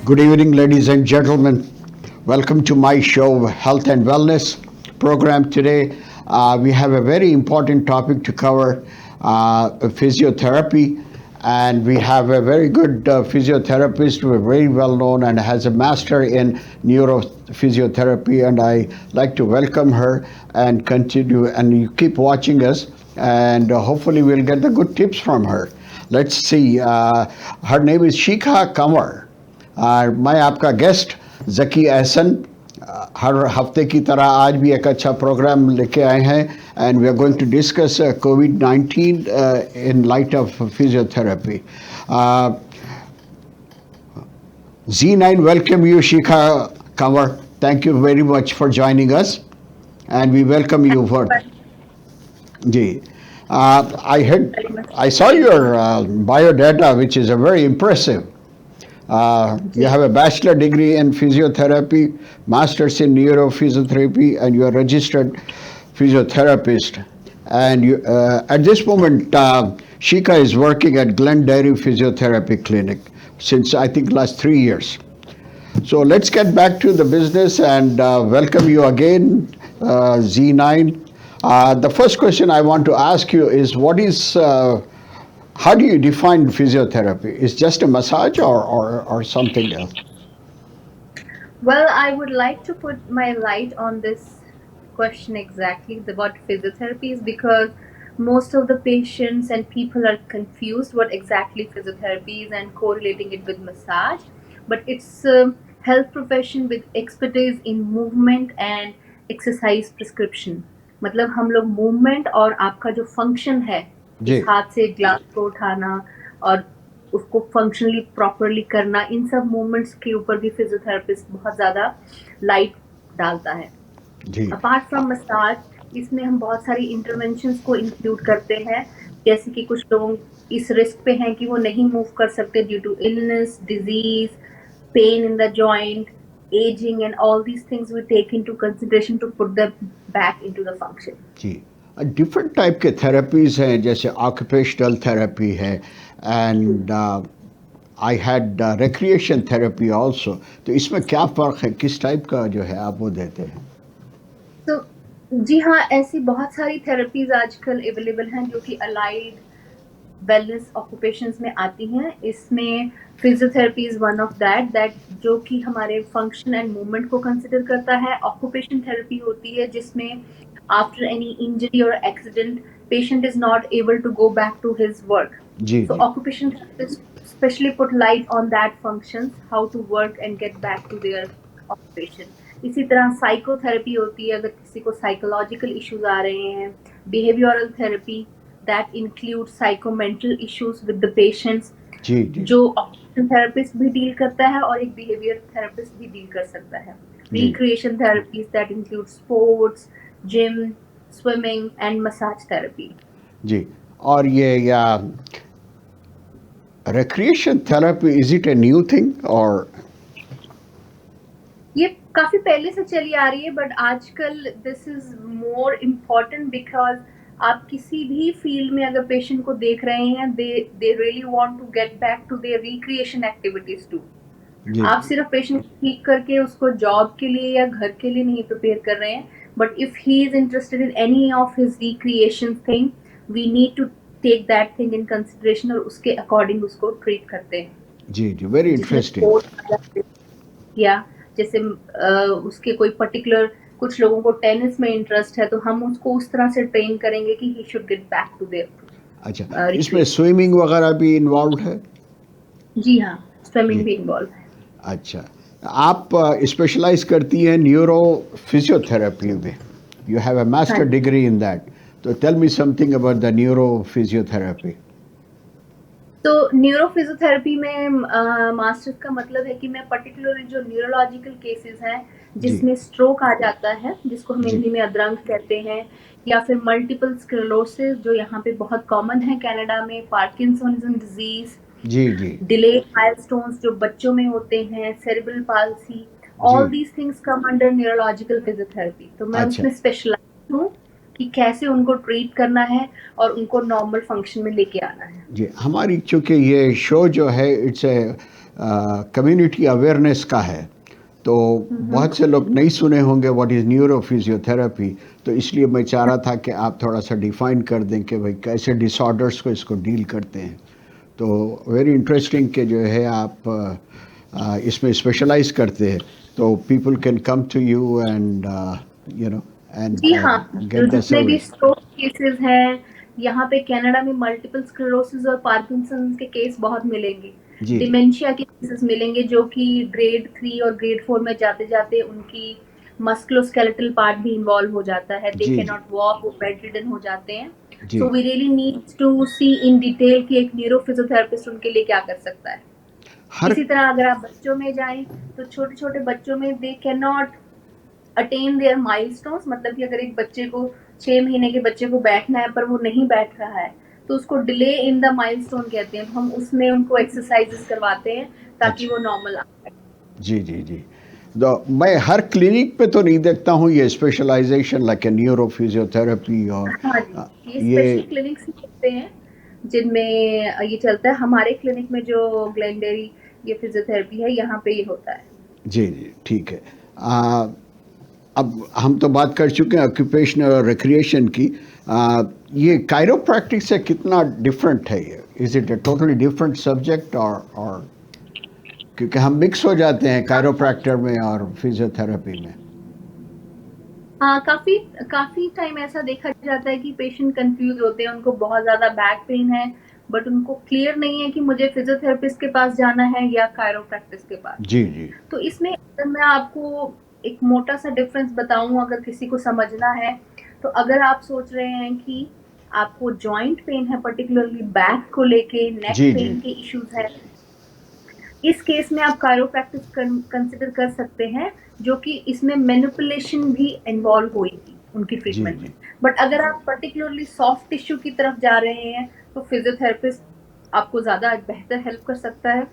Good evening, ladies and gentlemen. Welcome to my show, Health and Wellness program. Today, we have a very important topic to cover physiotherapy. And we have a very good physiotherapist who is very well known and has a master in neurophysiotherapy. And I like to welcome her and continue. And you keep watching us, and hopefully, we'll get the good tips from her. Let's see. Her name is Shikha Kanwar. मैं आपका guest जकी एहसन हर हफ्ते की तरह आज भी एक अच्छा programme लेके आए हैं and we are going to discuss कोविड-19 in light of physiotherapy. Z9 welcome you, Shikha Kanwar. Thank you very much for joining us, and we welcome you for. Ji, I saw your biodata, which is a very impressive. You have a bachelor degree in physiotherapy, master's in neurophysiotherapy, and you are registered physiotherapist. And you, at this moment, Shikha is working at Glen Dairy Physiotherapy Clinic since I think last 3 years. So let's get back to the business and welcome you again, Z9. The first question I want to ask you is how do you define physiotherapy? Is just a massage or something else? Well, I would like to put my light on this question exactly what physiotherapy is, because most of the patients and people are confused what exactly physiotherapy is and correlating it with massage. But it's a health profession with expertise in movement and exercise prescription. मतलब हम लोग movement और आपका जो function है इस हाथ से ग्लास को उठाना और उसको फंक्शनली प्रॉपरली करना, इन सब मूवमेंट्स के ऊपर भी फिजियोथेरेपिस्ट बहुत ज़्यादा लाइट डालता है. अपार्ट फ्रॉम मसाज, इसमें हम बहुत सारी इंटरवेंशंस को इंक्लूड करते हैं, जैसे कि कुछ लोग इस रिस्क पे हैं कि वो नहीं मूव कर सकते due to illness, disease, pain in the joint, ageing and all these things we take into consideration to put them back into the function. जी, डिफरेंट टाइप के थेरेपीज़ हैं, जैसे ऑक्यूपेशनल थेरेपी है and I had recreation therapy also. तो इसमें क्या फ़र्क है, किस टाइप का जो है आप वो देते हैं? तो जी हाँ, ऐसी बहुत सारी थेरेपीज आजकल अवेलेबल हैं जो कि अलाइड वेलनेस ऑक्यूपेशंस में आती हैं. इसमें physiotherapy is one of that जो कि हमारे फंक्शन एंड मूवमेंट को कंसिडर करता है. ऑक्यूपेशन थेरेपी होती है जिसमें after any injury or accident, patient is not able to go back to his work. So occupation therapists especially put light on that functions, how to work and get back to their occupation. इसी तरह psychotherapy होती है अगर किसी को psychological issues आ रहे हैं. Behavioural therapy that include psychomental issues with the patients, जो ऑक्यूपेशन थेरेपिस्ट भी डील करता है और एक बिहेवियर थेरेपिस्ट भी डील कर सकता है. Recreation therapies that include sports, gym, swimming and massage therapy. जी, और ये या recreation therapy, is it a new thing और ये काफी पहले से चली आ रही है, बट आजकल this is more important because आप किसी भी फील्ड में अगर पेशेंट को देख रहे हैं, they really want to get back to their recreation activities too. आप सिर्फ पेशेंट को ठीक करके उसको जॉब के लिए या घर के लिए नहीं प्रिपेयर कर रहे हैं, but if he is interested in any of his recreation thing, we need to take that thing in consideration और उसके according उसको treat करते हैं. जी, very interesting. या जैसे उसके कोई particular, कुछ लोगों को टेनिस में इंटरेस्ट है तो हम उसको उस तरह से ट्रेन करेंगे कि he should get back to their. अच्छा, इसमें स्विमिंग वगैरह भी इन्वॉल्व है? जी हाँ, स्विमिंग भी इन्वॉल्व है. अच्छा, आप स्पेशलाइज करती हैं न्यूरो फिजियोथेरेपी में. You have a master degree in that, तो tell me something about the neuro physiotherapy. तो न्यूरो फिजियोथेरेपी में मास्टर्स का मतलब है कि मैं पर्टिकुलरली जो न्यूरोलॉजिकल केसेस हैं जिसमें स्ट्रोक आ जाता है, जिसको हम हिंदी में अद्रंग कहते हैं, या फिर मल्टीपल स्क्लेरोसिस जो यहाँ पे बहुत कॉमन है कनाडा में, पार्किंसंस डिजीज, डिले माइलस्टोन्स जो बच्चों में होते हैं, cerebral palsy, all these things come under neurological physiotherapy. तो मैं उसमें स्पेशलाइज हूँ कि कैसे उनको ट्रीट करना है और उनको नॉर्मल फंक्शन में लेके आना है। जी, हमारी चूँकि ये शो जो है इट्स ए कम्युनिटी अवेयरनेस का है, तो हम्म। बहुत से लोग नहीं सुने होंगे व्हाट इज़ न्यूरो फिजियोथेरेपी, तो इसलिए मैं चाह रहा था कि आप थोड़ा-सा डिफ़ाइन कर दें कि भाई कैसे डिसऑर्डर्स को इसको डील करते हैं। तो वेरी इंटरेस्टिंग कि जो है आप इसमें स्पेशलाइज़ करते हैं, तो people can come to you and you know and जी हाँ, गेट जो द जितने भी सर्विस। स्ट्रोक केसेस हैं, यहाँ पे कनाडा में मल्टीपल स्क्लेरोसिस और पार्किंसंस के केस बहुत मिलेंगे। जी, जी। डिमेंशिया के केसेस मिलेंगे जो कि ग्रेड 3 और ग्रेड 4 में जाते-जाते उनकी मस्कुलोस्केलेटल पार्ट भी इन्वॉल्व हो जाता है। दे जी, कैन जी। नॉट वॉक, वो बेडरिडन हो जाते हैं। जी। So we really needs to see in detail कि एक न्यूरो फिजियोथेरेपिस्ट उनके लिए क्या कर सकता है। हर इसी तरह अगर आप बच्चों में जाएँ, तो छोटे-छोटे बच्चों में they can not attain their milestones, मतलब कि अगर एक बच्चे को 6 महीने के बच्चे को बैठना है पर वो नहीं बैठ रहा है, तो उसको डिले इन द माइलस्टोन कहते हैं। हम उसमें उनको एक्सरसाइजेस करवाते हैं ताकि अच्छा। वो नॉर्मल आ जाए। जी, जी, जी। तो मैं हर क्लिनिक पे तो नहीं देखता हूँ ये स्पेशलाइज़ेशन लाइक न्यूरो फिजियोथेरेपी और हाँ जी, ये स्पेशल ये क्लिनिक्स ही होते हैं जिनमें ये चलता है। हमारे क्लिनिक में जो ग्लेनडेरी ये फिजियोथेरेपी है, यहाँ पे ये होता है। जी, जी, ठीक है। अ, अब हम तो बात कर चुके हैं ऑक्यूपेशनल और रिक्रिएशन की। ये कायरोप्रैक्टिक से कितना डिफरेंट है ये? Is it a totally different subject और क्योंकि हम मिक्स हो जाते हैं कायरोप्रैक्टर में और फिजियोथेरेपी में। हाँ, काफ़ी काफ़ी टाइम ऐसा देखा जाता है कि पेशेंट कन्फ्यूज़ होते हैं, उनको बहुत ज़्यादा बैक पेन है, बट उनको क्लियर नहीं है कि मुझे फिज़ियोथेरेपिस्ट के पास जाना है या कायरोप्रैक्टिस के पास। जी, जी। तो इसमें अगर मैं आपको एक मोटा-सा डिफ़रेंस बताऊँ अगर किसी को समझना है, तो अगर आप सोच रहे हैं कि आपको जॉइंट पेन है पर्टिकुलरली बैक को लेके, नेक जी, जी। पेन के इश्यूज़ हैं, इस केस में आप कायरोप्रैक्टिस कंसिडर कर सकते हैं, जो कि इसमें मैनिपुलेशन भी इन्वॉल्व होएगी उनकी जी, ट्रीटमेंट में। जी। बट अगर आप पर्टिकुलरली सॉफ्ट टिश्यू की तरफ जा रहे हैं, तो फिजियोथेरेपिस्ट आपको ज़्यादा बेहतर हेल्प कर सकता है।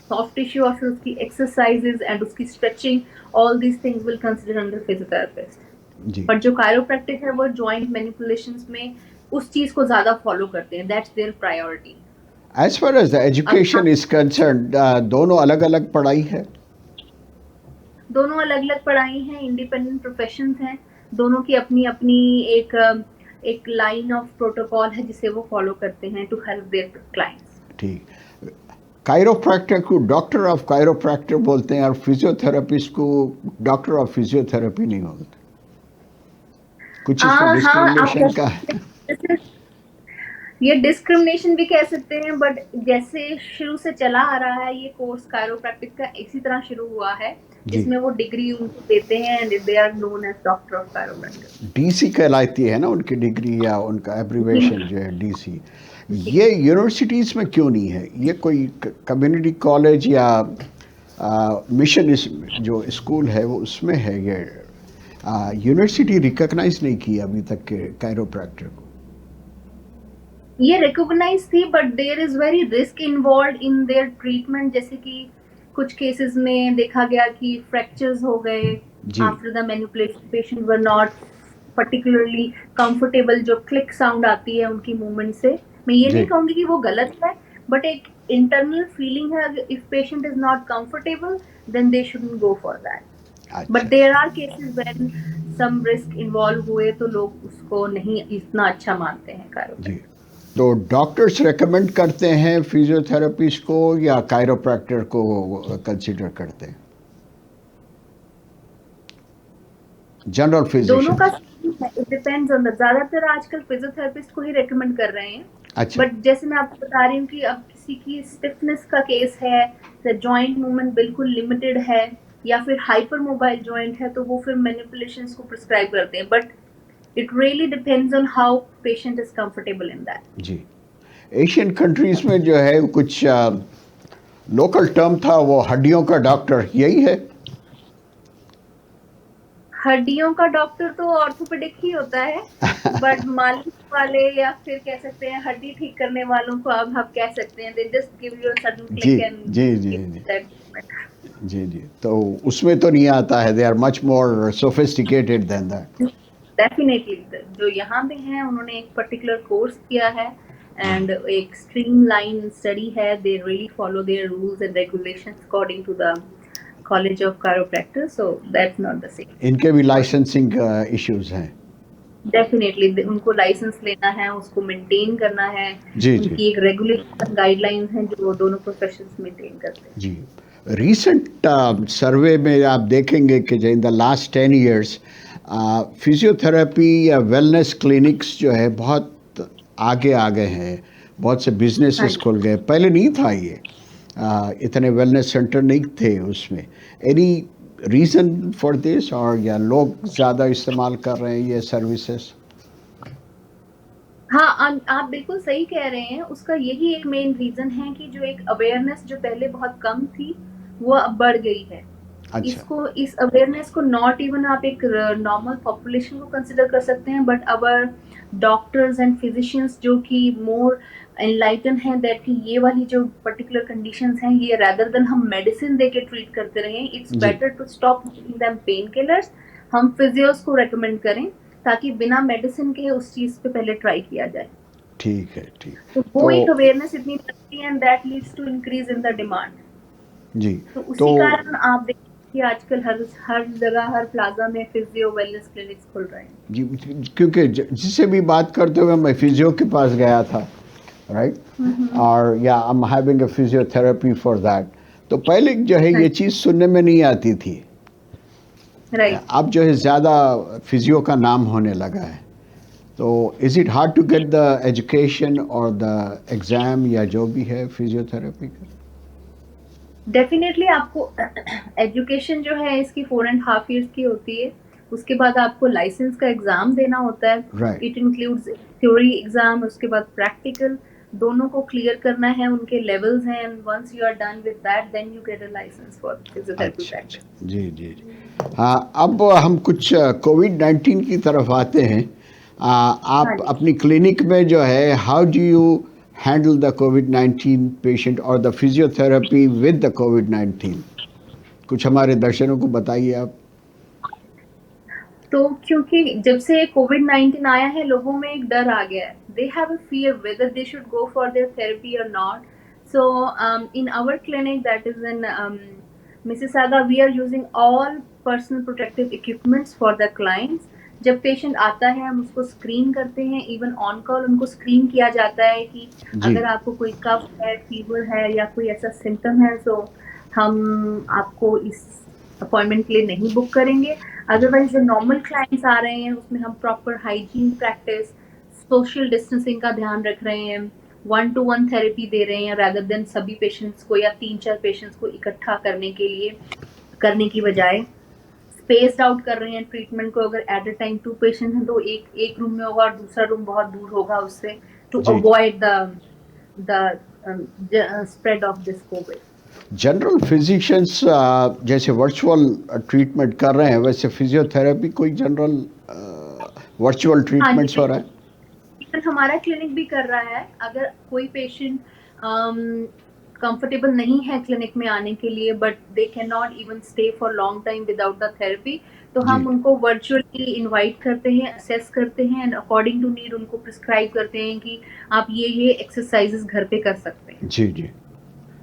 सॉफ्ट टिश्यू और फिर उसकी एक्सरसाइजेज एंड उसकी stretching, all these things will consider under physiotherapist. जी। बट जो कायरोप्रैक्टिक है वो जॉइंट मैनिपुलेशंस में उस चीज को ज्यादा फॉलो करते हैं, that's there priority. As far as the अगर एजुकेशन इज़ कंसर्न्ड दोनों अलग-अलग पढ़ाई है? दोनों अलग-अलग पढ़ाई हैं, इंडिपेंडेंट प्रोफेशंस हैं, दोनों की अपनी-अपनी एक एक लाइन ऑफ प्रोटोकॉल है जिसे वो फॉलो करते हैं टू हेल्प देयर क्लाइंट्स। ठीक। कायरोप्रैक्टर को डॉक्टर ऑफ कायरोप्रैक्टर बोलते हैं और फिजियोथेरेपिस्ट को डॉक्टर ऑफ फिजियोथेरेपी नहीं बोलते। कुछ इसमें हाँ, आप डिस्क्रिमिनेशन कह का सकते है? हैं, ये डिस्क्रिमिनेशन भी कह सकते हैं, बट जैसे शुरू से चला आ रहा है ये कोर्स कायरोप्रैक्टिक का इसी तरह शुरू हुआ है, जी। जिसमें वो डिग्री उनको देते हैं and they are known as doctor of chiropractic. DC कहलाती है ना उनकी डिग्री या उनका जी एब्रिविएशन जो है डीसी। जी। ये यूनिवर्सिटीज़ में क्यों नहीं है? ये कोई कम्युनिटी कॉलेज या मिशन इस जो स्कूल है वो उसमें है ये। यूनिवर्सिटी रिकॉग्नाइज नहीं की अभी तक के कायरोप्रैक्टर को। ये रिकॉग्नाइज थी but there is very risk involve in their treatment, जैसे कि कुछ केसेस में देखा गया कि फ्रैक्चर्स हो गए जी, after the manipulation, patient were not particularly comfortable, जो क्लिक साउंड आती है उनकी मूवमेंट से। मैं ये जी। नहीं कहूंगी कि वो गलत है, बट एक इंटरनल फीलिंग है, if patient is not comfortable then they shouldn't go for that. But अच्छा, there are cases when some risk involve हुए तो लोग उसको नहीं इतना अच्छा मानते हैं जी। कायरोप्रैक्टिक। तो डॉक्टर्स रेकमेंड करते हैं फिजियोथेरेपिस्ट को या कायरोप्रैक्टर को कंसीडर करते हैं? जनरल दोनों का physicians. It depends on the, ज्यादातर आजकल फिजियोथेरेपिस्ट को ही रेकमेंड कर रहे हैं। अच्छा। बट जैसे मैं आपको बता रही हूँ कि अब किसी की स्टिफनेस का केस है, जॉइंट मूवमेंट बिल्कुल लिमिटेड है, या फिर हाइपर मोबाइल जॉइंट है, तो वो फिर मैनिपुलेशंस को प्रिस्क्राइब करते हैं। But it really depends on how patient is comfortable in that. जी। एशियन कंट्रीज में जो है कुछ लोकल टर्म था वो हड्डियों का डॉक्टर यही है। हड्डियों का डॉक्टर तो ऑर्थोपेडिक ही होता है, बट मालिश वाले या फिर कह सकते हैं हड्डी ठीक करने वालों को अब हम कह सकते हैं, they just give you a sudden जी, क्लिक एंड जी, जी, गिव जी। दैट। जी, जी। तो उसमें तो नहीं आता है, they are much more sophisticated than that. Definitely जो यहाँ पे हैं उन्होंने एक पर्टिकुलर कोर्स किया है एंड एक स्ट्रीमलाइन स्टडी है. They really follow their rules and regulations according to the college of chiropractic, so that's not the same. इनके भी लाइसेंसिंग इश्यूज हैं. डेफिनेटली उनको लाइसेंस लेना है, उसको मेंटेन करना है. जी जी उनकी एक रेगुलेशन गाइडलाइंस हैं जो दोनों प्रोफेशंस मेंटेन करते हैं. जी. रिसेंट सर्वे में आप देखेंगे कि in the last 10 years physiotherapy या वेलनेस क्लिनिक्स जो है बहुत आगे आ गए हैं. बहुत से बिजनेसेस हाँ. खुल गए. पहले नहीं था ये. इतने वेलनेस सेंटर नहीं थे उसमें. एनी रीज़न फॉर दिस, और या लोग ज़्यादा इस्तेमाल कर रहे हैं ये सर्विसेज? हाँ, आप बिल्कुल सही कह रहे हैं. उसका यही एक मेन रीजन है कि जो एक अवेयरनेस जो पहले बहुत कम थी वो अब बढ़ गई है. अच्छा. इस अवेयरनेस को नॉट इवन आप एक नॉर्मल पॉपुलेशन को कंसिडर कर सकते हैं, but our doctors and physicians जो कि मोर एनलाइटन हैं दैट कि ये वाली जो पर्टिकुलर कंडीशंस हैं ये रादर देन हम मेडिसिन दे के ट्रीट करते रहें, इट्स जी. Better to stop giving them painkillers. हम फिजियोस को रेकमेंड करें ताकि बिना मेडिसिन के उस चीज पे पहले ट्राई किया जाए. ठीक है. ठीक. तो वो एक तो अवेयरनेस इतनी बढ़ती है and that leads to increase in the demand. जी. तो उसी तो कारण आप देखिए कि आजकल हर जगह हर प्लाजा में फिजियो वेलनेस क्लिनिक्स खुल रहे हैं. जी, क्योंकि जिससे भी बात करते हुए मैं फिजियो के पास गया था, राइट, और या I am having a physiotherapy for that. तो पहले जो है ये चीज़ सुनने में नहीं आती थी. राइट. अब जो है ज़्यादा फिजियो का नाम होने लगा है. तो is it hard to get the education और द एग्ज़ाम या जो भी है फिजियोथेरेपी का? डेफिनेटली आपको एजुकेशन जो है इसकी 4.5 years की होती है. उसके बाद आपको लाइसेंस का एग्जाम देना होता है. Right. It includes theory exam, उसके बाद प्रैक्टिकल. दोनों को क्लियर करना है, उनके लेवल्स हैं and once you are done with that then you get a licence for physiotherapy अच्छा. प्रैक्टिस. जी जी जी. हाँ, अब हम कुछ कोविड-19 की तरफ आते हैं. हाँ आप जी. अपनी क्लिनिक में जो है how do you handle the covid patient और द फिजियोथेरेपी विद द कोविड-19? कुछ हमारे दर्शकों को बताइए आप. तो क्योंकि जब से कोविड-19 आया है लोगों में एक डर आ गया है. They have a fear whether they should go for their therapy और not. So in our clinic that is in Mississauga, we are using all personal protective equipments for the clients. जब पेशेंट आता है हम उसको screen करते हैं. Even on call उनको screen किया जाता है कि जी. अगर आपको कोई कफ है, फीवर है या कोई ऐसा सिम्टम है तो हम आपको इस अपॉइंटमेंट के लिए नहीं बुक करेंगे. अदरवाइज जो नॉर्मल क्लाइंट्स आ रहे हैं उसमें हम proper hygiene practice, social distancing का ध्यान रख रहे हैं. 1-to-1 थेरेपी दे रहे हैं रादर देन सभी पेशेंट्स को या 3-4 पेशेंट्स को इकट्ठा करने की बजाय स्पेस्ड आउट कर रहे हैं ट्रीटमेंट को. अगर एट अ टाइम 2 पेशेंट हैं तो एक रूम में होगा और दूसरा रूम बहुत दूर होगा उससे, टू जी. Avoid the spread of this covid. General physicians जैसे वर्चुअल ट्रीटमेंट कर रहे हैं, वैसे फिजियोथेरेपी कोई जनरल वर्चुअल हाँ ट्रीटमेंट्स जी. हो रहा है? इवन हमारा क्लिनिक भी कर रहा है. अगर कोई पेशेंट कंफर्टेबल नहीं है क्लिनिक में आने के लिए but they can not even stay for long time without the therapy, तो हम जी उनको वर्चुअली इनवाइट करते हैं, असेस करते हैं एंड अकॉर्डिंग टू नीड उनको प्रिस्क्राइब करते हैं कि आप ये एक्सरसाइजेस घर पे कर सकते हैं. जी जी.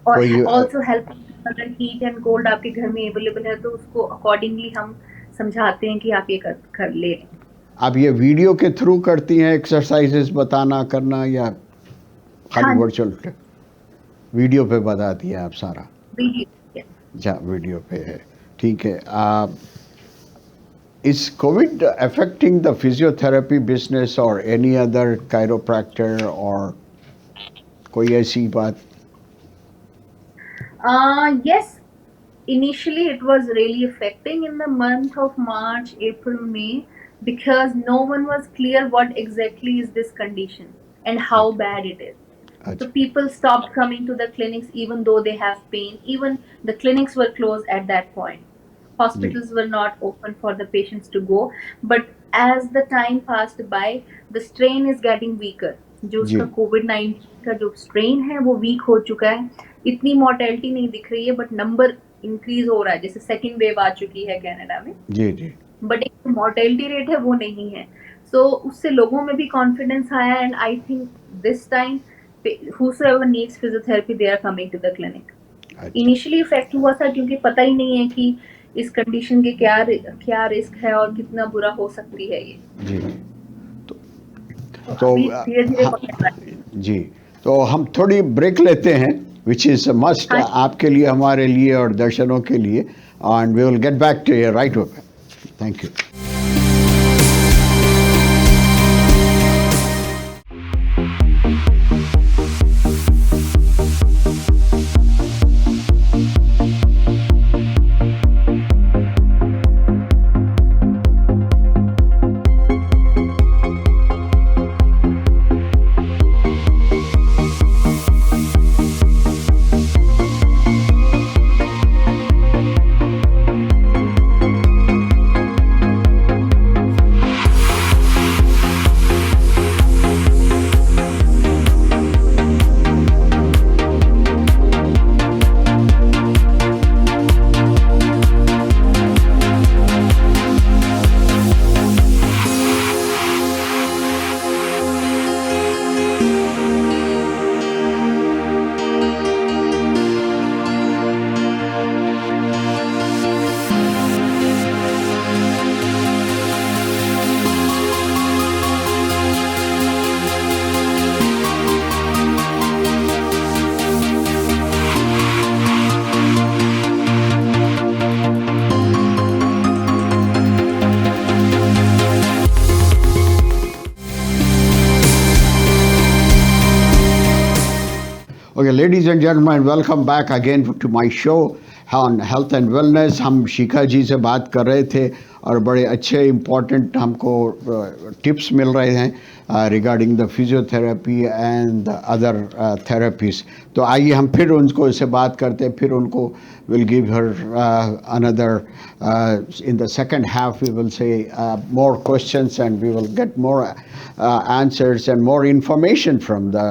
और कोई ऑल्सो हेल्प अगर हीट एंड कोल्ड आपके घर में अवेलेबल है तो उसको अकॉर्डिंगली हम समझाते हैं कि आप ये कर ले. आप ये वीडियो के थ्रू करती हैं एक्सरसाइजेस बताना करना, या खाली हाँ वर्चुअल वीडियो पे बताती हैं आप सारा? वीडियो. अच्छा, वीडियो पे है. ठीक है. Is Covid affecting the physiotherapy business और एनी अदर कायरोप्रैक्टर, और कोई ऐसी बात? Yes, initially it was really affecting in the month of March, April, May because no one was clear what exactly is this condition and how bad it is. So अच्छा. people stopped coming to the clinics even though they have pain. Even the clinics were closed at that point. Ji Hospitals were not open for the patients to go. But as the time passed by, the strain is getting weaker. जो जी. उसका कोविड-19 का जो strain है वो week हो चुका है. इतनी मोर्टेलिटी नहीं दिख रही है बट नंबर इंक्रीज हो रहा है. जैसे सेकेंड वेव आ चुकी है कनाडा में, जी जी. बट एक मॉर्टेलिटी रेट है वो नहीं है। सो उससे लोगों में भी कॉन्फिडेंस आया, and I think this time whosoever needs physiotherapy they are coming to the clinic. अच्छा इनिशियली इफेक्ट हुआ था क्योंकि पता ही नहीं है कि इस कंडीशन के क्या रिस्क है और कितना बुरा हो सकती है ये। जी। तो तो अभी धीरे धीरे हाँ, जी, तो हम थोड़ी ब्रेक लेते हैं विच इज़ मस्ट हाँ। आपके लिए, हमारे लिए और दर्शकों के लिए, and we will get back to you right away. Thank you. Okay, ladies and gentlemen, welcome back again to my show on health and wellness. हम शिखा जी से बात कर रहे थे और बड़े अच्छे इम्पोर्टेंट हमको टिप्स मिल रहे हैं regarding the physiotherapy and the other therapies. तो आइए हम फिर उनको से बात करते हैं, फिर उनको will give her another in the second half we will say more questions and we will get more answers and more information from the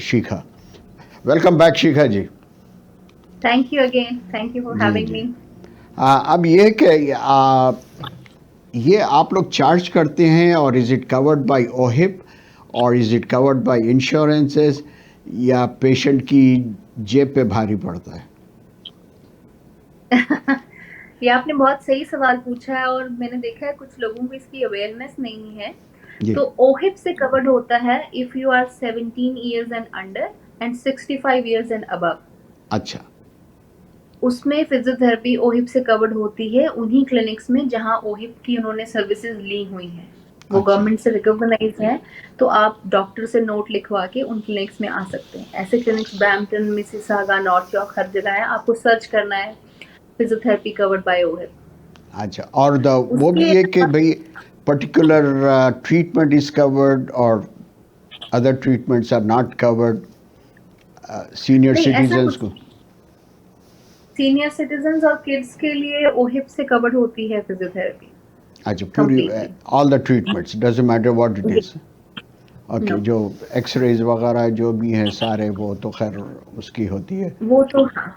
Shikha. Welcome back Shikha ji. Thank you again, thank you for having me. अब ये कि ये आप लोग charge करते हैं और is it covered by ओहिप और is it covered by insurances या पेशेंट की जेब पे भारी पड़ता है? ये आपने बहुत सही सवाल पूछा है और मैंने देखा है कुछ लोगों को इसकी अवेयरनेस नहीं है। तो ओहिप से कवर्ड होता है if you are 17 years and under and 65 years and above. अच्छा, उसमें फिजियोथेरेपी ओहिप से कवर्ड होती है उन्हीं क्लिनिक्स में जहां ओहिप की उन्होंने सर्विसेज ली हुई हैं, वो गवर्नमेंट से रिकॉग्नाइज है। तो आप डॉक्टर से नोट लिखवा के उन क्लिनिक्स में आ सकते हैं। ऐसे clinics Brampton, Mississauga, North York, हर जगह है। आपको सर्च करना है फिजियोथेरेपी कवर्ड बाय ओहिप। अच्छा, और वो भी है कि भाई पर्टिकुलर ट्रीटमेंट इज कवर्ड और other treatments are not covered senior citizens को? सीनियर सिटीजन्स और किड्स के लिए ओहिप से कवर्ड होती है फिजियोथेरेपी। अच्छा, पूरी all the treatments doesn't matter what it is. Okay, जो एक्सरेज वगैरह जो भी हैं सारे वो तो खैर उसकी होती है वो तो। हाँ,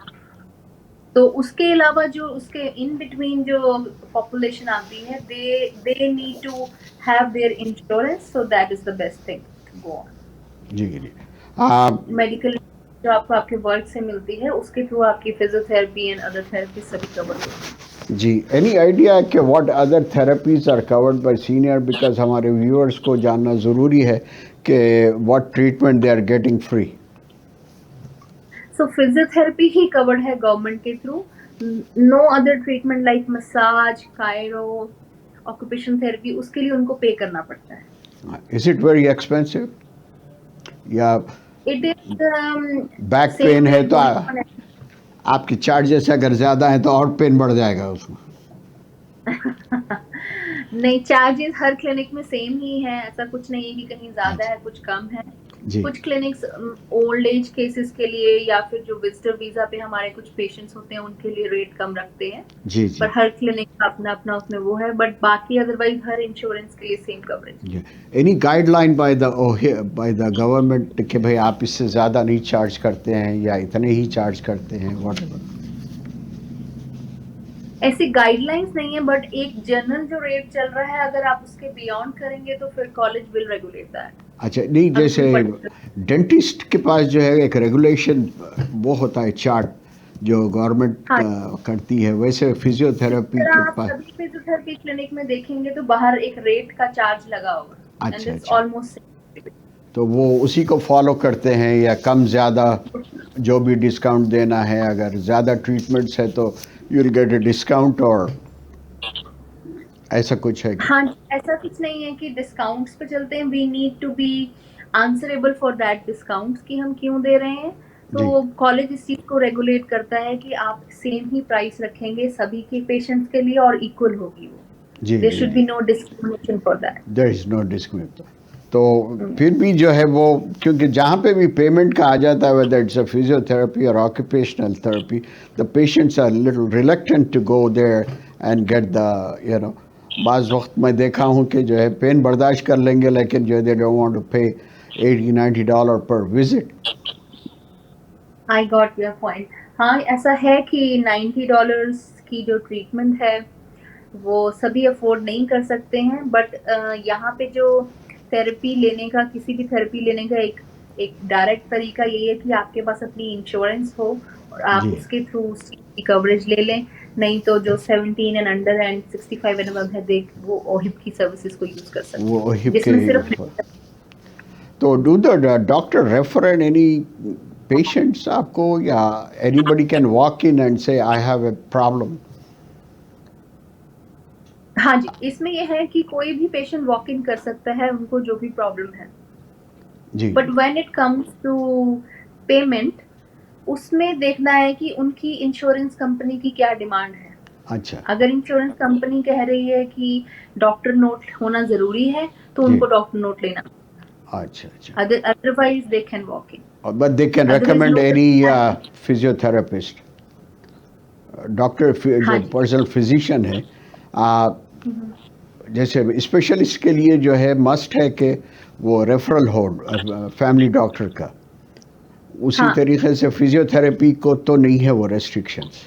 तो उसके अलावा जो उसके इन बिटवीन जो पॉपुलेशन आती है they need to have their insurance, so that is the best thing to go on. जी जी। मेडिकल जो आपको आपके वर्क से मिलती है उसके थ्रू आपकी फिजियोथेरेपी एंड अदर थेरेपी सभी कवर होती है। जी, एनी आइडिया कि what other therapies are covered by senior? Because हमारे व्यूअर्स को जानना ज़रूरी है कि what treatment they are getting free. So physiotherapy ही कवर्ड है गवर्नमेंट के through. No other treatment like massage, chiro, occupation therapy, उसके लिए उनको पे करना पड़ता है। इज इट वेरी एक्सपेंसिव या इट इज बैक पेन है तो आपकी चार्जेस अगर ज़्यादा है तो और पेन बढ़ जाएगा उसमें? नहीं, चार्जेस हर क्लिनिक में सेम ही है, ऐसा कुछ नहीं है कि कहीं ज्यादा है कुछ कम है। कुछ क्लिनिक्स ओल्ड एज केसेस के लिए या फिर जो विजिटर वीजा पे हमारे कुछ पेशेंट्स होते हैं उनके लिए रेट कम रखते हैं। जी जी। पर हर क्लिनिक का अपना अपना उसमें वो है, बट बाकी अदरवाइज हर इंश्योरेंस के लिए same coverage. Any guideline by the government कि भाई आप इससे ज़्यादा नहीं चार्ज करते हैं या इतने ही चार्ज करते हैं, व्हाटएवर? ऐसी गाइडलाइंस नहीं है, बट एक जनरल जो रेट चल रहा है, अगर आप उसके बियॉन्ड करेंगे तो फिर कॉलेज विल रेगुलेट दैट। अच्छा, नहीं, अगर जैसे कोई पर्टिकुलर, डेंटिस्ट के पास जो है एक रेगुलेशन वो होता है, चार्ट जो गवर्नमेंट हाँ, करती है, वैसे फिजियोथेरेपी अगर के आप पास। सभी फिजियोथेरेपी क्लिनिक में देखेंगे तो बाहर एक रेट का चार्ज लगा होगा, एंड अच्छा इट्स अच्छा, ऑलमोस्ट तो वो उसी को फॉलो करते हैं या कम ज़्यादा जो भी डिस्काउंट देना है, अगर ज़्यादा ट्रीटमेंट्स है तो you will get a discount, और ऐसा कुछ है क्या? हाँ, ऐसा कुछ नहीं है कि डिस्काउंट्स पे चलते हैं। We need to be answerable for that discounts कि हम क्यों दे रहे हैं। जी तो कॉलेज इस चीज को रेगुलेट करता है कि आप सेम ही प्राइस रखेंगे सभी के पेशेंट्स के लिए और इक्वल होगी वो। जी देयर जी शुड जी, be no discrimination for that. There is no discount. तो फिर भी जो है वो, क्योंकि जहाँ पे भी पेमेंट का आ जाता है, वेदर इट्स अ फिजियोथेरेपी और occupational therapy, the patients are little reluctant to go there and get the, you know, बाज़ वक्त मैं देखा हूँ कि जो है पेन बर्दाश्त कर लेंगे, लेकिन जो है दे डोंट वांट टू पे $80-90 पर visit. I got your point. हाँ, ऐसा है कि $90 की जो ट्रीटमेंट है वो सभी अफोर्ड नहीं कर सकते हैं, बट यहाँ पे जो थेरेपी लेने का, किसी भी थेरेपी लेने का एक एक डायरेक्ट तरीका यही है कि आपके पास अपनी इंश्योरेंस हो और आप जी, उसके थ्रू उसकी कवरेज ले लें। नहीं तो जो 17 and under and 65 and above है, देख वो ओहिप की सर्विसेज को यूज कर सकते वो हैं, हिप के, जिसमें सिर्फ तो do the doctor refer any patients आपको, या anybody can walk in and से आई हैव ए प्रॉब्लम? हाँ जी, इसमें ये है कि कोई भी पेशेंट वॉक इन कर सकता है उनको जो भी प्रॉब्लम है। जी बट जी, when it comes to payment, उसमें देखना है कि उनकी इंश्योरेंस कंपनी की क्या डिमांड है। अच्छा, अगर इंश्योरेंस कंपनी कह रही है कि डॉक्टर नोट होना जरूरी है तो जी, उनको डॉक्टर नोट लेना, अच्छा अच्छा, other otherwise they can walk in. But they can otherwise recommend लोग any फिजियोथेरेपिस्ट, डॉक्टर हाँ जो जी। पर्सनल फिजिशियन है, आ, हम्म। जैसे स्पेशलिस्ट के लिए जो है मस्ट है कि वो रेफरल हो फैमिली डॉक्टर का, उसी हाँ, तरीके से फिजियोथेरेपी को तो नहीं है वो रेस्ट्रिक्शंस?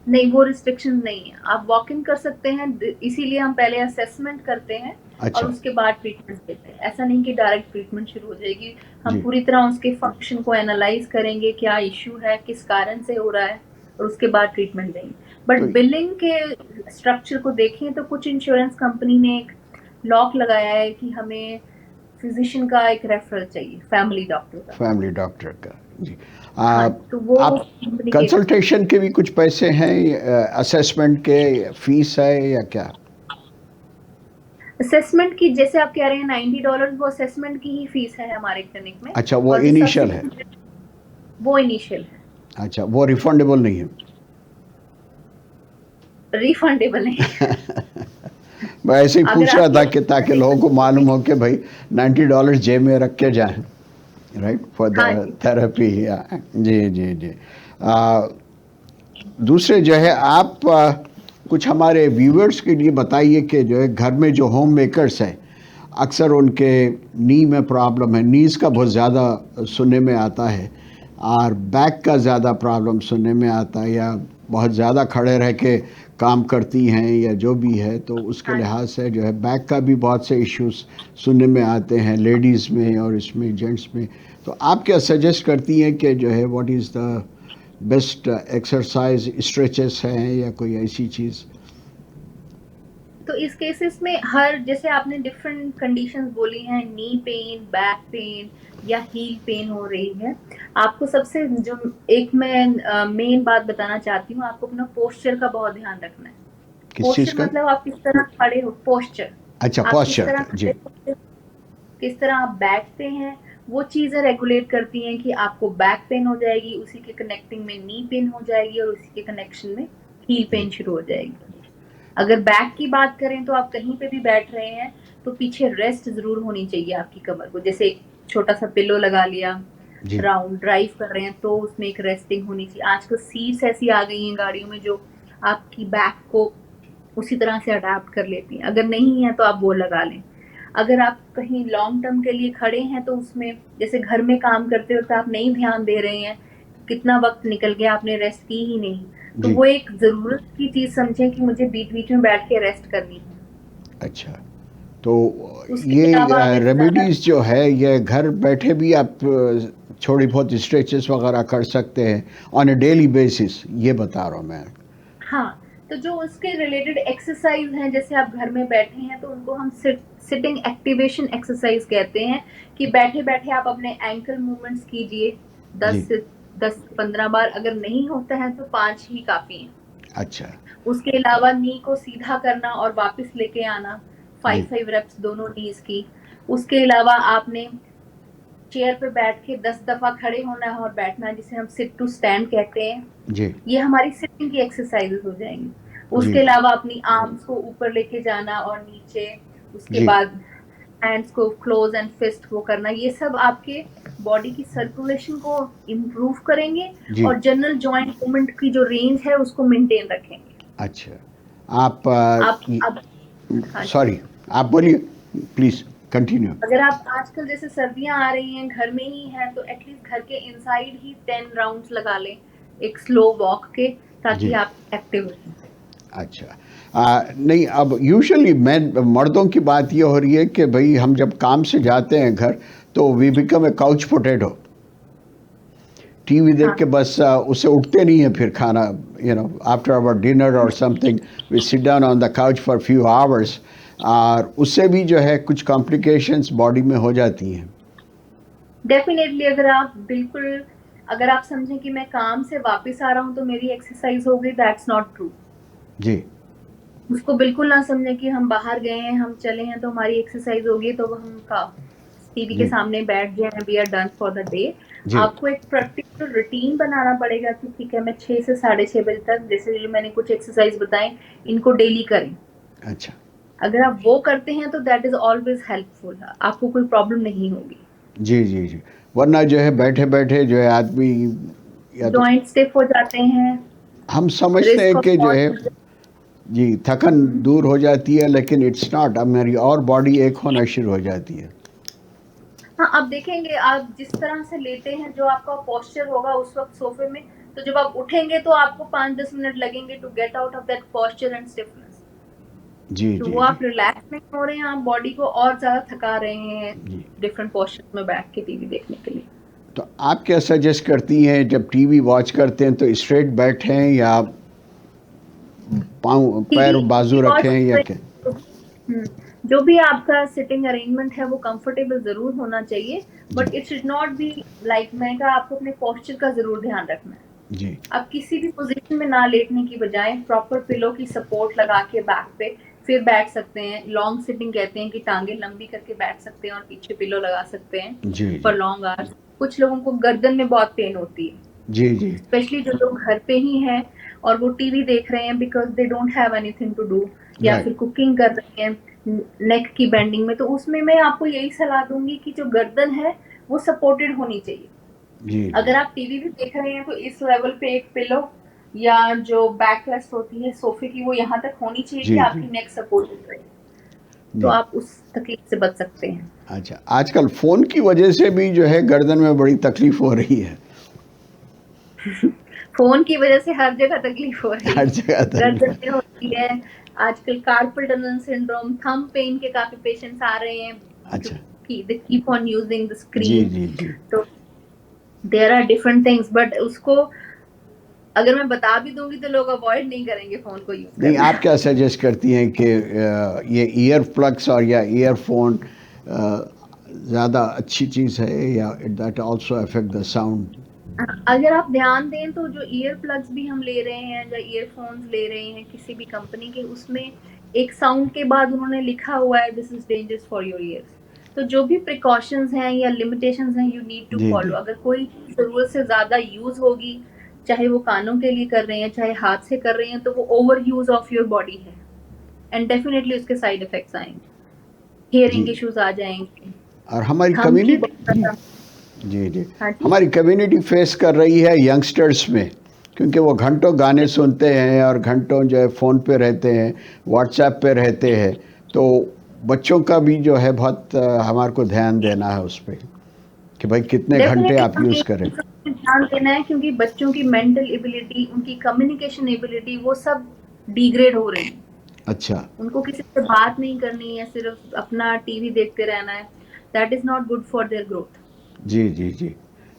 नहीं, वो रिस्ट्रिक्शन नहीं है, आप वॉक इन कर सकते हैं। इसीलिए हम पहले असेसमेंट करते हैं और अच्छा, उसके बाद ट्रीटमेंट देते हैं। ऐसा नहीं कि डायरेक्ट ट्रीटमेंट शुरू हो जाएगी। हम जी, पूरी तरह उसके फंक्शन को एनालाइज करेंगे, क्या इश्यू है, किस कारण से हो रहा है, और उसके बाद ट्रीटमेंट देंगे। बट तो बिलिंग के स्ट्रक्चर को देखें तो कुछ इंश्योरेंस कंपनी ने एक लॉक लगाया है कि हमें फिजिशियन का एक रेफरल चाहिए, फैमिली डॉक्टर का। फैमिली डॉक्टर का, जी। हाँ, आ, तो वो आप कंपनी के कंसल्टेशन के भी कुछ पैसे हैं, असेसमेंट के फीस है या क्या? असेसमेंट की, जैसे आप कह रहे हैं $90, वो असेसमेंट की ही फीस है हमारे क्लिनिक में। अच्छा, वो और जो इनिशियल है? सब्सिक्वेंट, वो इनिशियल है, अच्छा, वो रिफंडेबल नहीं है? रिफंडेबल नहीं है। मैं ऐसे ही अगर पूछ रहा आपकी था कि ताकि लोगों को मालूम हो कि भाई $90 जेब में रख के जाएं, राइट, फॉर हाँ द जी, थेरेपी। जी जी जी। आ, दूसरे जो है आप कुछ हमारे व्यूअर्स के लिए बताइए कि जो है घर में जो होम मेकर्स हैं, अक्सर उनके नी में प्रॉब्लम है, नीज़ का बहुत ज़्यादा सुनने में आता है, और बैक का ज़्यादा प्रॉब्लम सुनने में आता है, या बहुत ज़्यादा खड़े रह के काम करती हैं या जो भी है, तो उसके हाँ लिहाज से जो है बैक का भी बहुत से इश्यूज सुनने में आते हैं लेडीज़ में और इसमें जेंट्स में। तो आप क्या सजेस्ट करती हैं कि जो है what is the best exercise, stretches हैं या कोई ऐसी चीज़? तो इस केसेस में हर, जैसे आपने डिफरेंट कंडीशंस बोली हैं, नी पेन, बैक पेन या हील पेन हो रही है, आपको सबसे जो एक मैं मेन बात बताना चाहती हूँ, आपको अपना पोस्चर का बहुत ध्यान रखना है। किस चीज़ पोस्चर का? मतलब आप किस तरह खड़े हो, पोस्चर अच्छा, आप किस पॉस्चर तरह का, जी। खड़े हो, किस तरह आप बैठते हैं, वो चीजें रेगुलेट करती हैं कि आपको बैक पेन हो जाएगी, उसी के कनेक्टिंग में नी पेन हो जाएगी, और उसी के कनेक्शन में हील पेन शुरू हो जाएगी। अगर बैक की बात करें तो आप कहीं पे भी बैठ रहे हैं तो पीछे रेस्ट जरूर होनी चाहिए आपकी कमर को, जैसे एक छोटा सा पिलो लगा लिया, जी राउंड ड्राइव कर रहे हैं तो उसमें एक रेस्टिंग होनी चाहिए। आजकल सीट्स ऐसी आ गई हैं गाड़ियों में जो आपकी बैक को उसी तरह से अडेप्ट कर लेती हैं। अगर नहीं है तो आप वो लगा लें। अगर आप कहीं लॉन्ग टर्म के लिए खड़े हैं तो उसमें, जैसे घर में काम करते वक्त आप नहीं ध्यान दे रहे हैं, कितना वक्त निकल गया, आपने रेस्ट की ही नहीं, तो जी। वो एक ज़रूरत की चीज़ समझें कि मुझे बीच-बीच में बैठ के रेस्ट करनी है। अच्छा, तो उसके ये अलावा आप जैसे ज़्यादा रेमेडीज़ जो है ये घर बैठे भी आप थोड़ी बहुत स्ट्रेचेस वगैरह कर सकते हैं ऑन अ डेली बेसिस, ये बता रहा हूँ मैं। हाँ, तो जो उसके रिलेटेड एक्सरसाइज़ हैं, जैसे आप घर में बैठे हैं तो उनको हम सिटिंग एक्टिवेशन एक्सरसाइज़ कहते हैं कि बैठे-बैठे आप अपने एंकल मूवमेंट्स कीजिए 10 जी। से 15 बार, अगर नहीं होता है तो 5 ही काफ़ी हैं। अच्छा। उसके अलावा नी को सीधा करना और वापस लेके आना, जी। 5-5 रेप्स दोनों नीज़ की। उसके अलावा आपने चेयर पे बैठ के 10 दफ़ा खड़े होना है और बैठना है, जिसे हम सिट टू स्टैंड कहते हैं। जी। ये हमारी सिटिंग की एक्सरसाइजेज हो जाएंगी। जी। उसके अलावा अपनी आर्म्स को ऊपर लेके जाना और नीचे, उसके जी। बाद हैंड्स को क्लोज एंड फिस्ट वो करना, ये सब आपके बॉडी की सर्कुलेशन को इम्प्रूव करेंगे जी। और जनरल जॉइंट मूवमेंट की जो रेंज है उसको मेंटेन रखेंगे। अच्छा, आप आप अब हाँ जी, सॉरी, आप बोलिए, प्लीज़ कंटिन्यू। अगर आप आजकल जैसे सर्दियां आ रही हैं, घर में ही हैं, तो एटलीस्ट घर के इनसाइड ही 10 राउंड्स लगा लें एक स्लो वॉक के, ताकि जी। आप एक्टिव रहें। अच्छा। नहीं, अब यूजुअली मैं मर्दों की बात ये हो रही है कि भाई हम जब काम से जाते हैं घर, तो we become a couch potato. TV देख हाँ, के बस उससे उठते नहीं है फिर खाना, आफ्टर आवर डिनर और something we sit down on the couch for few hours, और उससे भी जो है कुछ कॉम्प्लिकेशंस बॉडी में हो जाती हैं। डेफिनेटली अगर आप समझें कि मैं काम से वापस आ रहा हूँ तो मेरी एक्सरसाइज हो गई, दैट्स नॉट ट्रू। जी। उसको बिल्कुल ना समझें कि हम बाहर गए हैं, हम चले हैं तो हमारी एक्सरसाइज होगी, तो हम का टीवी के जी। सामने बैठ गए हैं, we are done for the day. जी। आपको एक पर्टिकुलर रूटीन बनाना पड़ेगा कि ठीक है, मैं 6 से 6:30 बजे तक, जैसे जो मैंने कुछ एक्सरसाइज बताएं, इनको डेली करें। अच्छा। अगर आप वो करते हैं तो दैट इज ऑलवेज हेल्पफुल, आपको कोई प्रॉब्लम नहीं होगी। जी। जी। जी। वरना जो है बैठे बैठे जो है आदमी, या तो जॉइंट स्टिफ हो जाते हैं, हम समझते रिस्क हैं ऑफ कि जो फॉल। है जी थकन दूर हो जाती है, लेकिन इट्स नॉट, अब मेरी और बॉडी एक होना शुरू हो जाती है। हाँ, आप देखेंगे, आप जिस तरह से लेटे हैं, जो आपका पोस्चर होगा उस वक्त सोफे में, तो जब आप उठेंगे तो आपको 5-10 मिनट लगेंगे to get out of that posture and stiffness. जी। तो जी। वो जी। आप रिलैक्स नहीं हो रहे हैं, आप बॉडी को और ज्यादा थका रहे हैं जी। डिफरेंट पोस्चर में बैठ के टीवी देखने के लिए। तो आप क्या सजेस्ट करती हैं जब टीवी वॉच करते हैं तो स्ट्रेट बैठें या पाँव पैर टीवी बाजू वॉच, रखें या क्या? जो भी आपका सिटिंग अरेंजमेंट है वो कंफर्टेबल जरूर होना चाहिए, जी। But it should not be like, मैंने कहा आपको अपने पोस्चर का जरूर ध्यान रखना है। जी। आप किसी भी पोजीशन में ना लेटने की बजाय प्रॉपर पिलो की सपोर्ट लगा के बैक पे फिर बैठ सकते हैं। लॉन्ग सिटिंग कहते हैं कि टांगे लंबी करके बैठ सकते हैं और पीछे पिलो लगा सकते हैं जी। फॉर जी। Long hours. कुछ लोगों को गर्दन में बहुत पेन होती है, जी। जी। स्पेशली जो लोग घर पे ही हैं और वो टीवी देख रहे हैं because they don't have anything to do, या राइट। फिर कुकिंग कर रहे हैं नेक की बेंडिंग में, तो उसमें मैं आपको यही सलाह दूंगी कि जो गर्दन है वो सपोर्टेड होनी चाहिए। जी। जी। अगर आप टीवी भी देख रहे हैं तो इस लेवल पे एक पिलो या जो बैक रेस्ट होती है सोफे की, वो यहाँ तक होनी चाहिए कि जी। जी। आपकी नेक सपोर्टेड रहे, तो जी। आप उस तकलीफ से बच सकते हैं। अच्छा, आजकल फ़ोन की वजह से भी जो है गर्दन में बड़ी तकलीफ हो रही है। फोन की वजह से हर जगह तकलीफ हो रही हर है, जगह गर्दन तकलीफ। में होती है। आजकल carpal tunnel syndrome, thumb pain के काफी पेशेंट्स आ रहे हैं अच्छा। क्योंकि they keep on using the जी। स्क्रीन। जी। जी। तो there are different things, but उसको अगर मैं बता भी दूंगी तो लोग अवॉइड नहीं करेंगे फोन को यूज नहीं, करना। आप क्या सजेस्ट करती हैं कि ये ईयर प्लग्स और या ईयरफोन ज़्यादा अच्छी चीज़ है, या that also affect the sound? अगर आप ध्यान दें तो जो ईयर प्लग्स भी हम ले रहे हैं या ईयरफोन्स ले रहे हैं किसी भी कंपनी के, उसमें एक साउंड के बाद उन्होंने लिखा हुआ है this is dangerous for your ears. तो जो भी प्रिकॉशंस हैं या लिमिटेशंस हैं, यू नीड टू जी। फॉलो। जी। अगर कोई जरूरत से ज्यादा यूज होगी, चाहे वो कानों के लिए कर रहे हैं चाहे हाथ से कर रहे हैं, तो वो over use of your body है एंड डेफिनेटली उसके साइड इफेक्ट्स आएंगे, जी। हियरिंग इश्यूज आ जाएंगे, और हमारी थंब की कम्युनिटी, बहुत जी। ज्यादा। जी। जी। हाँ जी, हमारी कम्युनिटी फेस कर रही है यंगस्टर्स में, क्योंकि वो घंटों गाने सुनते हैं और घंटों जो है फ़ोन पे रहते हैं, व्हाट्सएप पे रहते हैं। तो बच्चों का भी जो है बहुत हमारे को ध्यान देना है उस पे कि भाई कितने घंटे आप यूज़ डेफिनेटली करें। में ध्यान देना है क्योंकि बच्चों की मेंटल एबिलिटी, उनकी कम्युनिकेशन एबिलिटी वो सब डिग्रेड हो रही है। अच्छा। उनको किसी से बात नहीं करनी है, सिर्फ अपना टीवी देखते रहना है। That is not good for their growth. जी जी जी।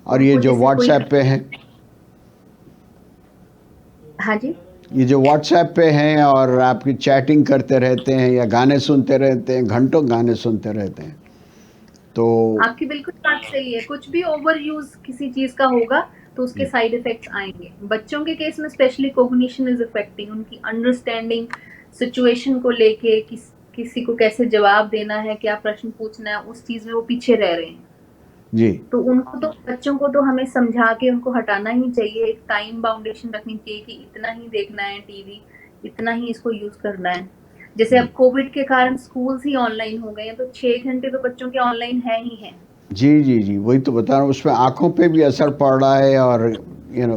और ये उनको जो जैसे कोई, व्हाट्सएप पे हैं, हाँ जी, ये जो व्हाट्सएप पे हैं और आपकी चैटिंग करते रहते हैं या गाने सुनते रहते हैं, घंटों गाने सुनते रहते हैं, तो आपकी बिल्कुल बात सही है। कुछ भी ओवर यूज किसी चीज का होगा तो उसके जी साइड इफेक्ट्स आएंगे। बच्चों के केस में स्पेशली कोग्निशन इज अफेक्टिंग, उनकी अंडरस्टैंडिंग सिचुएशन को लेके, किसी को कैसे जवाब देना है, क्या प्रश्न पूछना है, उस चीज में वो पीछे रह रहे हैं। जी तो उनको तो, बच्चों को तो हमें समझा के उनको हटाना ही चाहिए। एक टाइम बाउंडेशन रखनी चाहिए कि इतना ही देखना है टीवी, इतना ही इसको यूज करना है। जैसे अब जी कोविड के कारण स्कूल्स ही ऑनलाइन हो गए हैं, तो 6 घंटे तो बच्चों के ऑनलाइन है ही है। जी जी जी, वही तो बता रहा हूँ, उसमें आंखों पे भी असर पड़ रहा है और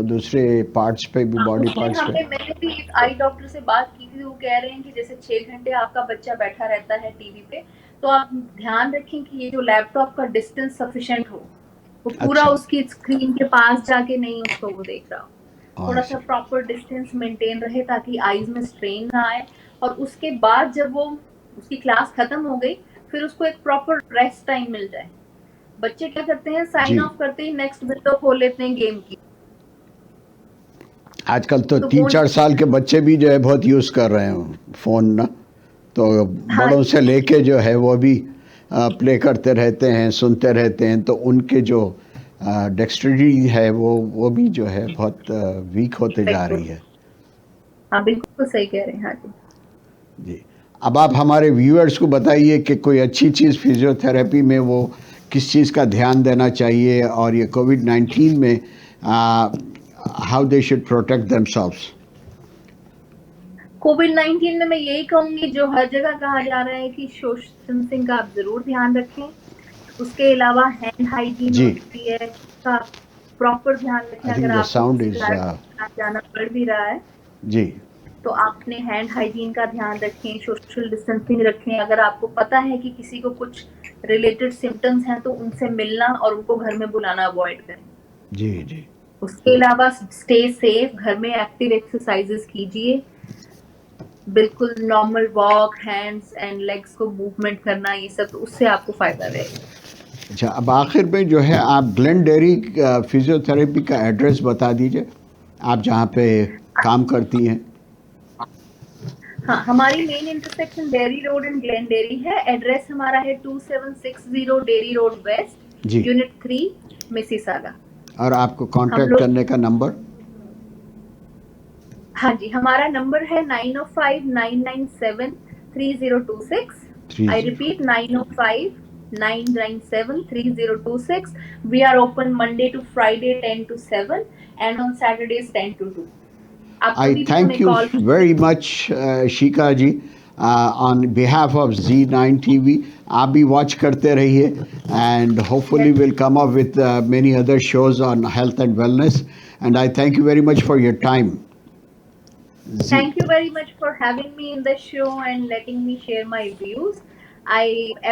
दूसरे पार्ट्स पे भी, हाँ, बॉडी उसमें पार्ट्स पे। मैंने भी एक आई डॉक्टर से बात की थी। वो कह रहे हैं कि जैसे 6 घंटे आपका बच्चा बैठा रहता है टीवी पे, तो आप ध्यान रखें कि ये जो लैपटॉप का डिस्टेंस सफिशिएंट हो, वो पूरा अच्छा। उसकी स्क्रीन के पास जाके नहीं उसको वो देख रहा हो। हाँ थोड़ा सा जी प्रॉपर डिस्टेंस मेंटेन रहे ताकि आईज में स्ट्रेन ना आए। और उसके बाद जब वो, उसकी क्लास खत्म हो गई, फिर उसको एक प्रॉपर रेस्ट टाइम मिल जाए। बच्चे क्या करते हैं, साइन जी। ऑफ करते ही नेक्स्ट विंडो खोल लेते हैं गेम की। आजकल तो तो तीन वो, चार साल के बच्चे भी जो है बहुत यूज़ कर रहे हैं फ़ोन ना, तो हाँ बड़ों जी, से लेके जो है वो भी प्ले करते रहते हैं, सुनते रहते हैं, तो उनके जो डेक्स्ट्रिटी है वो भी जो है बहुत वीक होते जा बिल्कुल। रही है। हाँ, बिल्कुल सही कह रहे हैं। हाँ जी। जी। अब आप हमारे व्यूअर्स को बताइए कि कोई अच्छी चीज़ फिजियोथेरेपी में वो किस चीज़ का ध्यान देना चाहिए, और ये कोविड-19 में how they should protect themselves. कोविड-19 में मैं यही कहूंगी, जो हर जगह कहा जा रहा है कि सोशल डिस्टेंसिंग का आप जरूर ध्यान रखें। उसके अलावा हैंड हाइजीन जी। होती है, उसका प्रॉपर ध्यान रखें। आई अगर थिंक द आपको साउंड किसी इज़ कारण से जाना पड़ भी रहा है, जी। तो आप अपने हैंड हाइजीन का ध्यान रखें, सोशल डिस्टेंसिंग रखें। अगर आपको पता है कि किसी को कुछ रिलेटेड सिम्टम्स हैं, तो उनसे मिलना और उनको घर में बुलाना अवॉइड करें। जी जी। उसके अलावा स्टे सेफ, घर में एक्टिव एक्सरसाइजेस कीजिए। बिल्कुल normal walk, hands and legs को मूवमेंट करना, ये सब, तो उससे आपको फायदा रहेगा। अच्छा, अब आखिर में जो है आप ग्लेन डेयरी फिजियोथेरेपी का एड्रेस बता दीजिए, आप जहाँ पे काम करती हैं। हाँ, हमारी main intersection Derry Road and Glen Derry है। एड्रेस हमारा है 2760 डेयरी रोड वेस्ट, जी। Unit 3, Mississauga. और आपको हम कांटेक्ट लोग, करने का नंबर। हाँ जी, हमारा नंबर है 9059973026। Three I zero repeat, 9059973026। We are open Monday to Friday 10 to 7 and on Saturdays 10 to 2। आप आई कभी भी थैंक हमें you call, very much Shikha ji, on behalf of Z9 TV। आप भी वॉच करते रहिए, and hopefully will come up with many other shows on health and wellness, and I thank you very much for your time. जी। thank you very much for having me in the show and letting me share my views.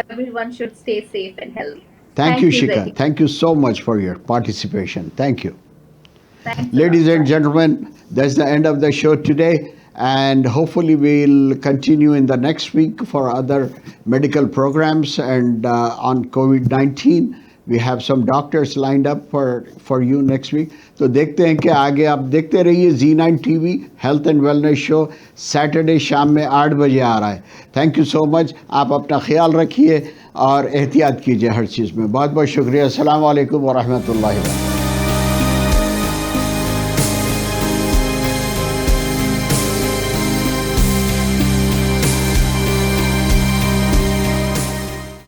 Everyone should stay safe and healthy. Thank you, Thank you, Shika. Zeki. Thank you so much for your participation. Thank you. Thanks a Ladies lot. and Bye. gentlemen, that's the end of the show today. And hopefully, we'll continue in the next week for other medical programs. And on COVID-19, we have some doctors lined up for you next week. तो देखते हैं कि आगे आप देखते रहिए Z9 TV health and wellness show, Saturday शाम में 8 बजे आ रहा है। Thank you so much. आप अपना ख्याल रखिए और एहतियात कीजिए हर चीज़ में। बहुत बहुत शुक्रिया। अस्सलाम वालेकुम व रहमतुल्लाहि व बरकातहू।